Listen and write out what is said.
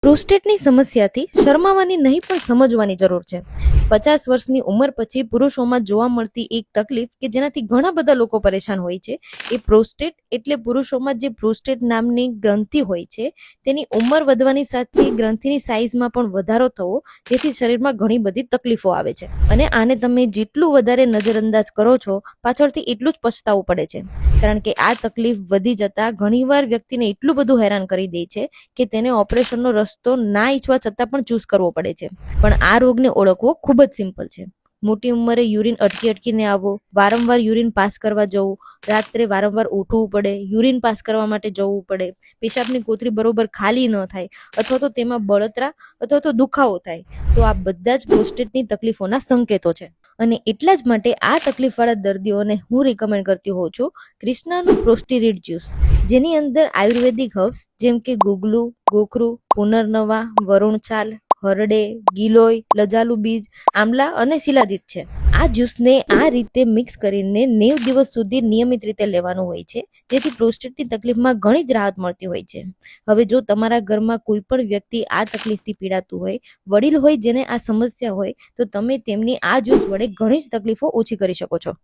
પ્રોસ્ટેટની સમસ્યાથી શરમાવાની નહીં પણ સમજવાની જરૂર છે. 50 વર્ષની ઉંમર પછી પુરુષોમાં જોવા મળતી એક તકલીફ કે જેનાથી ઘણા બધા લોકો પરેશાન હોય છે એ પ્રોસ્ટેટ એટલે પુરુષોમાં જે પ્રોસ્ટેટ નામની ગ્રંથિ હોય છે તેની ઉંમર વધવાની સાથે ગ્રંથિની સાઇઝમાં પણ વધારો થવો, જેથી શરીરમાં ઘણી બધી તકલીફો આવે છે. અને આને તમે જેટલું વધારે નજરઅંદાજ કરો છો પાછળથી એટલું જ પછતાવું પડે છે, કારણ કે આ તકલીફ વધી જતા ઘણીવાર વ્યક્તિને એટલું બધું હેરાન કરી દે છે કે તેને ઓપરેશનનો રસ્તો ના ઈચ્છવા છતાં પણ ચૂઝ કરવો પડે છે. પણ આ રોગને ઓળખવો ખૂબ જ સિમ્પલ છે. મોટી ઉંમરે યુરિન અટકીને આવવો, વારંવાર યુરિન પાસ કરવા જવું, રાત્રે વારંવાર ઉઠવું પડે, યુરિન પાસ કરવા માટે જવું પડે, પેશાબની કોથળી બરોબર ખાલી ન થાય અથવા તો તેમાં બળતરા અથવા તો દુખાવો થાય, તો આ બધા જ પ્રોસ્ટેટની તકલીફોના સંકેતો છે. અને એટલા જ માટે આ તકલીફવાળા દર્દીઓને હું રિકમેન્ડ કરતી હોઉં છું ક્રિષ્નાનું પ્રોસ્ટિરીડ જ્યુસ, જેની અંદર આયુર્વેદિક હર્બ્સ જેમ કે ગુગલું, ગોખરું, પુનર્નવા, વરુણછાલ, હરડે, ગિલોય, લજાલુ બીજ, આમલા અને શિલાજીત છે. આ જ્યુસને આ રીતે મિક્સ કરીને 90 દિવસ સુધી નિયમિત રીતે લેવાનું હોય છે, જેથી પ્રોસ્ટેટની તકલીફમાં ઘણી જ રાહત મળતી હોય છે. હવે જો તમારા ઘરમાં કોઈ પણ વ્યક્તિ આ તકલીફથી પીડાતું હોય, વડીલ હોય જેને આ સમસ્યા હોય, તો તમે તેમની આ જ્યુસ વડે ઘણી જ તકલીફો ઓછી કરી શકો છો.